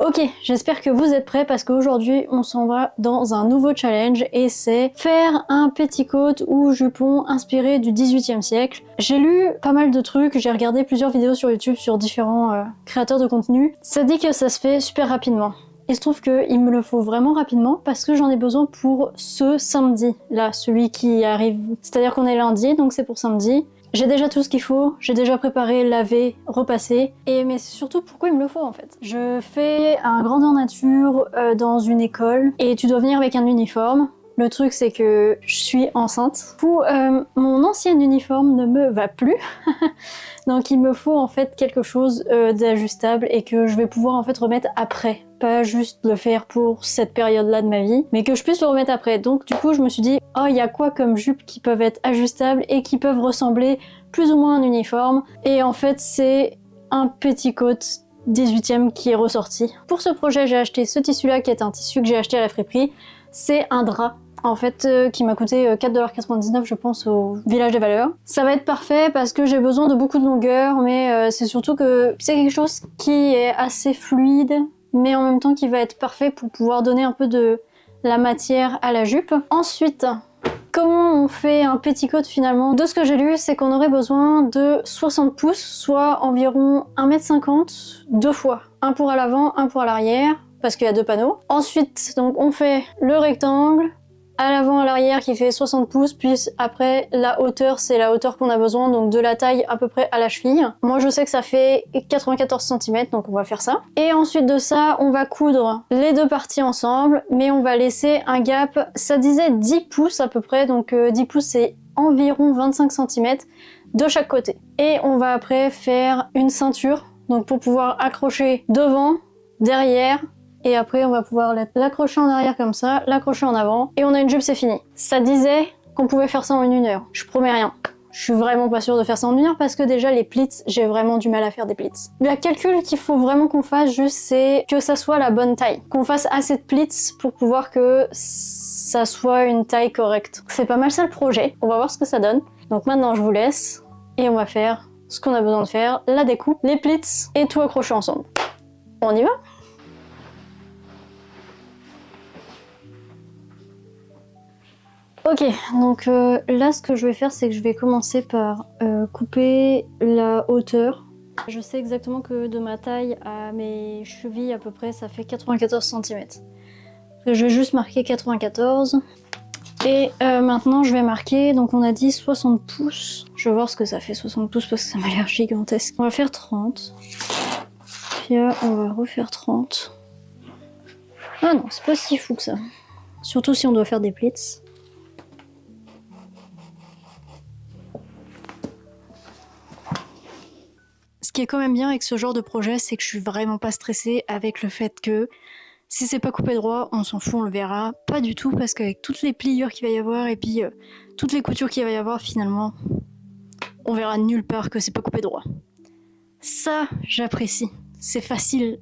Ok, j'espère que vous êtes prêts parce qu'aujourd'hui on s'en va dans un nouveau challenge et c'est faire un petticoat ou jupon inspiré du 18e siècle. J'ai lu pas mal de trucs, j'ai regardé plusieurs vidéos sur YouTube sur différents créateurs de contenu. Ça dit que ça se fait super rapidement. Il se trouve qu'il me le faut vraiment rapidement parce que j'en ai besoin pour ce samedi, là, celui qui arrive. C'est-à-dire qu'on est lundi, donc c'est pour samedi. J'ai déjà tout ce qu'il faut, j'ai déjà préparé, lavé, repassé, mais c'est surtout pourquoi il me le faut en fait. Je fais un grandeur nature dans une école et tu dois venir avec un uniforme. Le truc c'est que je suis enceinte. Mon ancien uniforme ne me va plus, donc il me faut en fait quelque chose d'ajustable et que je vais pouvoir en fait remettre après. Pas juste le faire pour cette période-là de ma vie, mais que je puisse le remettre après. Donc du coup je me suis dit, oh il y a quoi comme jupes qui peuvent être ajustables et qui peuvent ressembler plus ou moins à un uniforme. Et en fait c'est un petticoat 18e qui est ressorti. Pour ce projet j'ai acheté ce tissu-là qui est un tissu que j'ai acheté à la friperie. C'est un drap en fait qui m'a coûté 4,99$ je pense au Village des Valeurs. Ça va être parfait parce que j'ai besoin de beaucoup de longueur, mais c'est surtout que c'est quelque chose qui est assez fluide, mais en même temps qui va être parfait pour pouvoir donner un peu de la matière à la jupe. Ensuite, comment on fait un petticoat finalement? De ce que j'ai lu, c'est qu'on aurait besoin de 60 pouces, soit environ 1,50 m, deux fois. Un pour à l'avant, un pour à l'arrière, parce qu'il y a deux panneaux. Ensuite, donc on fait le rectangle, à l'avant, à l'arrière qui fait 60 pouces, puis après la hauteur, c'est la hauteur qu'on a besoin, donc de la taille à peu près à la cheville. Moi je sais que ça fait 94 cm, donc on va faire ça. Et ensuite de ça, on va coudre les deux parties ensemble, mais on va laisser un gap, ça disait 10 pouces à peu près, donc 10 pouces c'est environ 25 cm de chaque côté. Et on va après faire une ceinture, donc pour pouvoir accrocher devant, derrière, et après on va pouvoir l'accrocher en arrière comme ça, l'accrocher en avant, et on a une jupe, c'est fini. Ça disait qu'on pouvait faire ça en 1 heure. Je promets rien. Je suis vraiment pas sûre de faire ça en 1 heure parce que déjà les plits, j'ai vraiment du mal à faire des plits. Le calcul qu'il faut vraiment qu'on fasse juste, c'est que ça soit la bonne taille. Qu'on fasse assez de plits pour pouvoir que ça soit une taille correcte. C'est pas mal ça le projet. On va voir ce que ça donne. Donc maintenant je vous laisse et on va faire ce qu'on a besoin de faire, la découpe, les plits et tout accrocher ensemble. On y va ? Ok, donc là ce que je vais faire c'est que je vais commencer par couper la hauteur. Je sais exactement que de ma taille à mes chevilles à peu près ça fait 94 cm. Je vais juste marquer 94. Et maintenant je vais marquer, donc on a dit 60 pouces. Je vais voir ce que ça fait 60 pouces parce que ça m'a l'air gigantesque. On va faire 30. Puis on va refaire 30. Ah non, c'est pas si fou que ça. Surtout si on doit faire des plits. Ce qui est quand même bien avec ce genre de projet, c'est que je suis vraiment pas stressée avec le fait que si c'est pas coupé droit, on s'en fout, on le verra. Pas du tout, parce qu'avec toutes les pliures qu'il va y avoir et puis toutes les coutures qu'il va y avoir, finalement, on verra nulle part que c'est pas coupé droit. Ça, j'apprécie. C'est facile.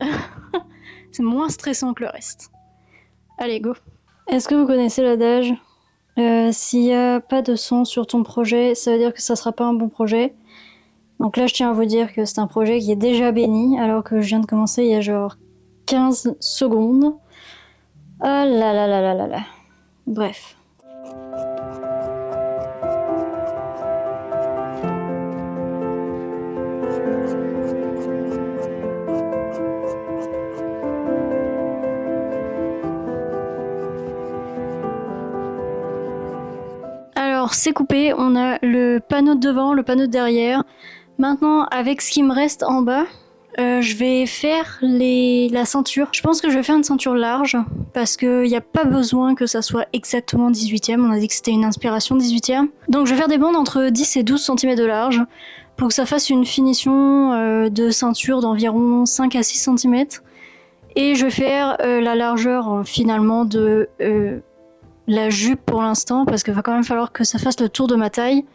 C'est moins stressant que le reste. Allez, go. Est-ce que vous connaissez l'adage s'il y a pas de sang sur ton projet, ça veut dire que ça sera pas un bon projet. Donc là, je tiens à vous dire que c'est un projet qui est déjà béni, alors que je viens de commencer il y a genre 15 secondes. Ah là là là là là là. Bref. Alors, c'est coupé, on a le panneau de devant, le panneau de derrière. Maintenant, avec ce qui me reste en bas, je vais faire la ceinture. Je pense que je vais faire une ceinture large parce qu'il n'y a pas besoin que ça soit exactement 18e. On a dit que c'était une inspiration 18e. Donc je vais faire des bandes entre 10 et 12 cm de large pour que ça fasse une finition de ceinture d'environ 5 à 6 cm. Et je vais faire la largeur finalement de la jupe pour l'instant parce qu'il va quand même falloir que ça fasse le tour de ma taille.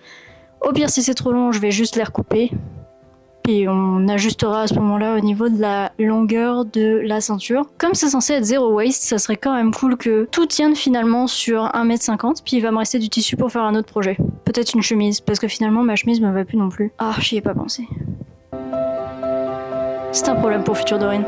Au pire, si c'est trop long, je vais juste les recouper. Puis on ajustera à ce moment-là au niveau de la longueur de la ceinture. Comme c'est censé être zéro waste, ça serait quand même cool que tout tienne finalement sur 1,50 m. Puis il va me rester du tissu pour faire un autre projet. Peut-être une chemise, parce que finalement ma chemise me va plus non plus. Ah, j'y ai pas pensé. C'est un problème pour future Dorine.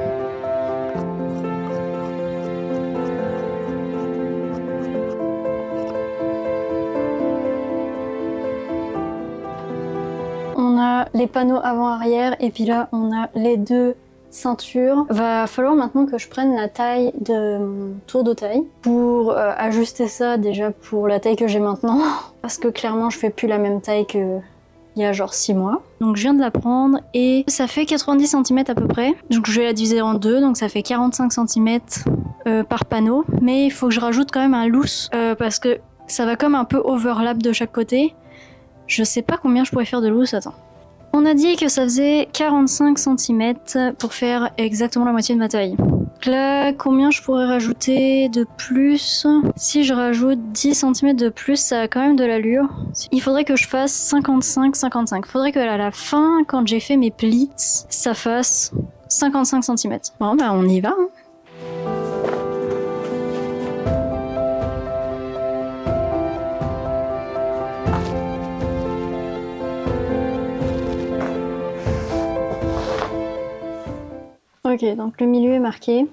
les panneaux avant-arrière et puis là on a les deux ceintures. Va falloir maintenant que je prenne la taille de mon tour de taille pour ajuster ça déjà pour la taille que j'ai maintenant parce que clairement je fais plus la même taille que il y a genre 6 mois. Donc je viens de la prendre et ça fait 90 cm à peu près. Donc je vais la diviser en deux, donc ça fait 45 cm par panneau. Mais il faut que je rajoute quand même un loose parce que ça va comme un peu overlap de chaque côté. Je sais pas combien je pourrais faire de loose, attends. On a dit que ça faisait 45 cm pour faire exactement la moitié de ma taille. Là, combien je pourrais rajouter de plus? Si je rajoute 10 cm de plus, ça a quand même de l'allure. Il faudrait que je fasse 55-55. Il faudrait qu'à la fin, quand j'ai fait mes pleats, ça fasse 55 cm. Bon, bah on y va, hein. Ok, donc le milieu est marqué.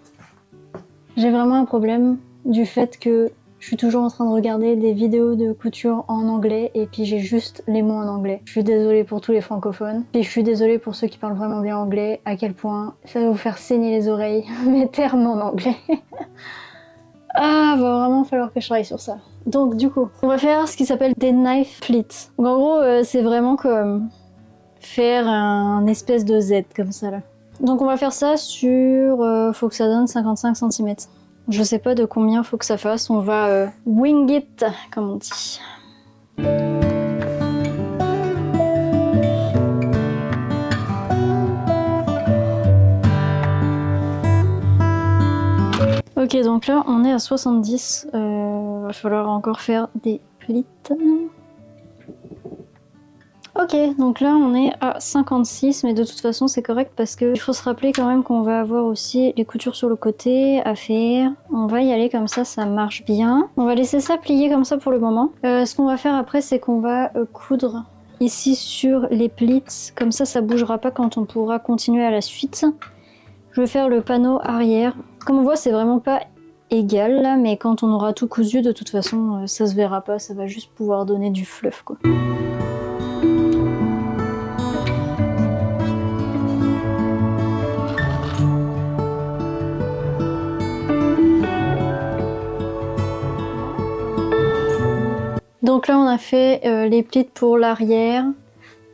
J'ai vraiment un problème du fait que je suis toujours en train de regarder des vidéos de couture en anglais et puis j'ai juste les mots en anglais. Je suis désolée pour tous les francophones. Puis je suis désolée pour ceux qui parlent vraiment bien anglais, à quel point ça va vous faire saigner les oreilles, mes termes en anglais. Ah, va vraiment falloir que je travaille sur ça. Donc du coup, on va faire ce qui s'appelle des knife pleats. Donc en gros, c'est vraiment comme faire un espèce de Z comme ça là. Donc on va faire ça sur... faut que ça donne 55 cm. Je sais pas de combien faut que ça fasse, on va wing it, comme on dit. Ok, donc là on est à 70, va falloir encore faire des pleats. Ok, donc là on est à 56, mais de toute façon c'est correct parce que il faut se rappeler quand même qu'on va avoir aussi les coutures sur le côté à faire. On va y aller comme ça marche bien. On va laisser ça plier comme ça pour le moment. Ce qu'on va faire après c'est qu'on va coudre ici sur les pleats, comme ça bougera pas quand on pourra continuer à la suite. Je vais faire le panneau arrière. Comme on voit c'est vraiment pas égal là, mais quand on aura tout cousu de toute façon ça se verra pas, ça va juste pouvoir donner du fluff quoi. Donc là on a fait les pleats pour l'arrière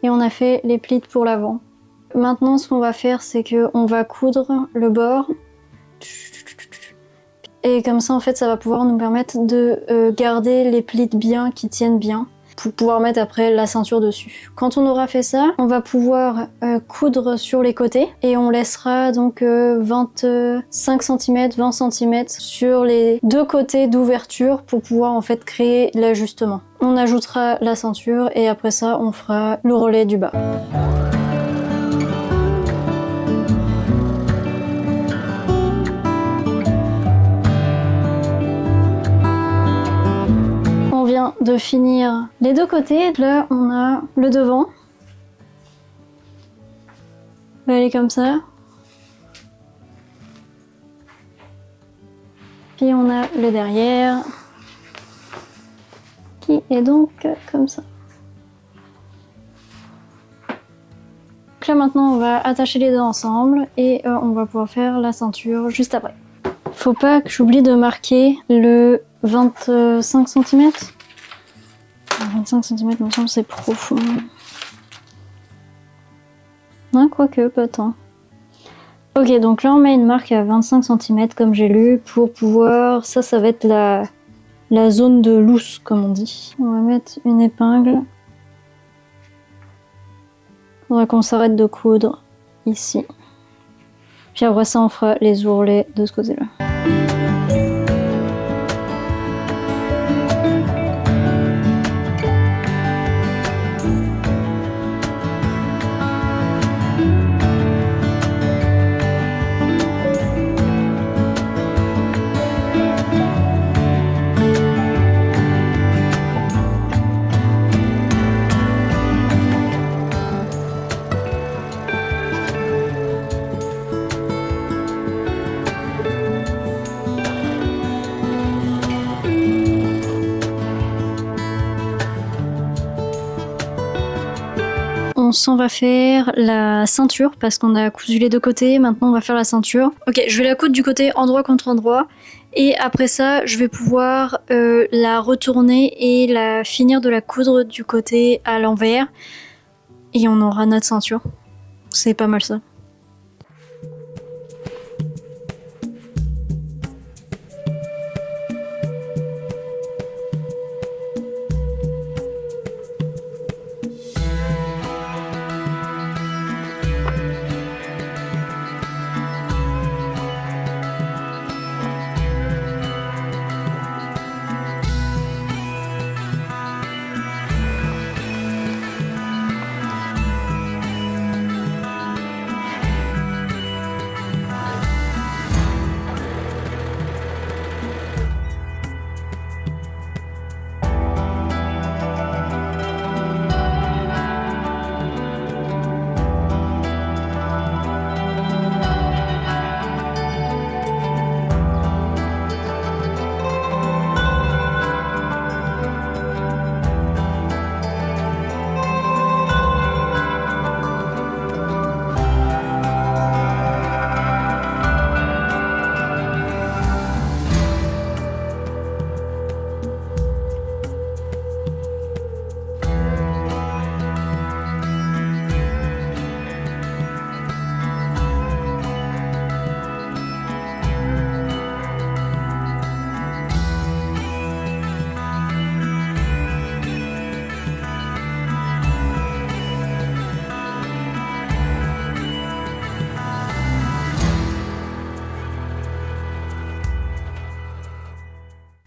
et on a fait les pleats pour l'avant. Maintenant ce qu'on va faire c'est qu'on va coudre le bord. Et comme ça en fait ça va pouvoir nous permettre de garder les pleats bien, qui tiennent bien, pour pouvoir mettre après la ceinture dessus. Quand on aura fait ça, on va pouvoir coudre sur les côtés et on laissera donc 25 cm, 20 cm sur les deux côtés d'ouverture pour pouvoir en fait créer l'ajustement. On ajoutera la ceinture et après ça on fera le relais du bas. De finir les deux côtés. Là on a le devant, va aller comme ça, puis on a le derrière qui est donc comme ça. Donc là maintenant on va attacher les deux ensemble et on va pouvoir faire la ceinture juste après. Faut pas que j'oublie de marquer le 25 cm. 25 cm, il me semble c'est profond. Non, quoique, pas tant. Ok, donc là on met une marque à 25 cm comme j'ai lu pour pouvoir... Ça va être la zone de loose comme on dit. On va mettre une épingle. Faudra qu'on s'arrête de coudre ici. Puis après ça on fera les ourlets de ce côté-là. on s'en va faire la ceinture parce qu'on a cousu les deux côtés. Maintenant, on va faire la ceinture. Ok, je vais la coudre du côté endroit contre endroit. Et après ça, je vais pouvoir la retourner et la finir de la coudre du côté à l'envers. Et on aura notre ceinture. C'est pas mal ça.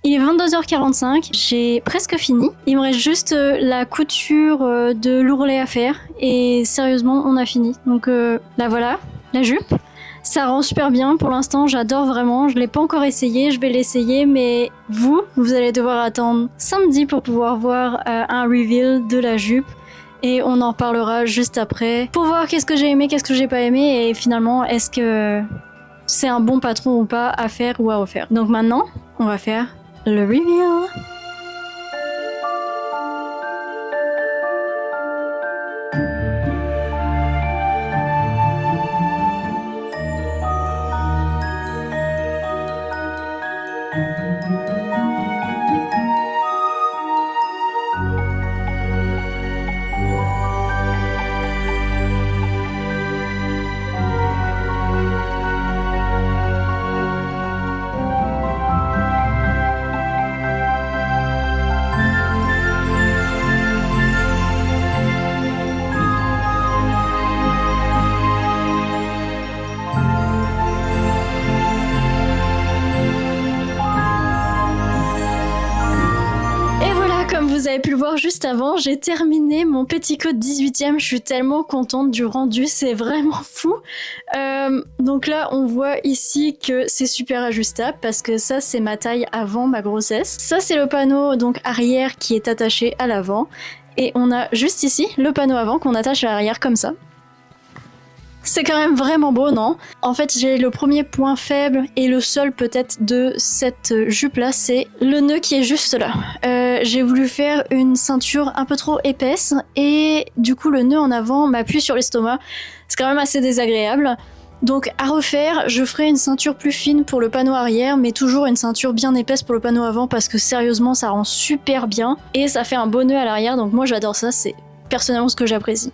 Il est 22h45, j'ai presque fini. Il me reste juste la couture de l'ourlet à faire et sérieusement on a fini. Donc là voilà, la jupe. Ça rend super bien pour l'instant, j'adore vraiment. Je l'ai pas encore essayé, je vais l'essayer, mais vous allez devoir attendre samedi pour pouvoir voir un reveal de la jupe. Et on en parlera juste après pour voir qu'est-ce que j'ai aimé, qu'est-ce que j'ai pas aimé et finalement est-ce que c'est un bon patron ou pas à faire ou à refaire. Donc maintenant, on va faire le reveal. Vous avez pu le voir juste avant, j'ai terminé mon petticoat 18e, je suis tellement contente du rendu, c'est vraiment fou. Donc là on voit ici que c'est super ajustable parce que ça c'est ma taille avant ma grossesse. Ça c'est le panneau donc arrière qui est attaché à l'avant et on a juste ici le panneau avant qu'on attache à l'arrière comme ça. C'est quand même vraiment beau, non? En fait, j'ai le premier point faible et le seul peut-être de cette jupe-là, c'est le nœud qui est juste là. J'ai voulu faire une ceinture un peu trop épaisse et du coup le nœud en avant m'appuie sur l'estomac. C'est quand même assez désagréable. Donc à refaire, je ferai une ceinture plus fine pour le panneau arrière, mais toujours une ceinture bien épaisse pour le panneau avant parce que sérieusement ça rend super bien et ça fait un beau nœud à l'arrière, donc moi j'adore ça, c'est personnellement ce que j'apprécie.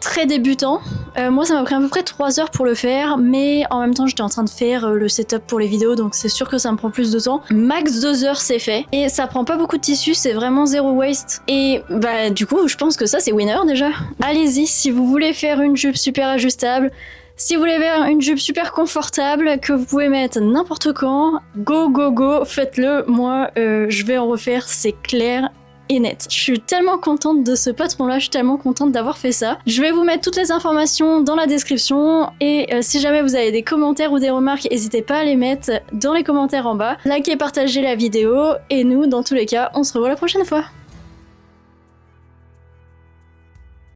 Très débutant, moi ça m'a pris à peu près 3 heures pour le faire, mais en même temps j'étais en train de faire le setup pour les vidéos, donc c'est sûr que ça me prend plus de temps. Max 2 heures c'est fait, et ça prend pas beaucoup de tissu, c'est vraiment zéro waste, et bah du coup je pense que ça c'est winner déjà. Allez-y, si vous voulez faire une jupe super ajustable, si vous voulez faire une jupe super confortable, que vous pouvez mettre n'importe quand, go go go, faites-le, moi je vais en refaire, c'est clair et net. Je suis tellement contente de ce patron-là, je suis tellement contente d'avoir fait ça. Je vais vous mettre toutes les informations dans la description et si jamais vous avez des commentaires ou des remarques, n'hésitez pas à les mettre dans les commentaires en bas. Likez, partagez la vidéo et nous, dans tous les cas, on se revoit la prochaine fois.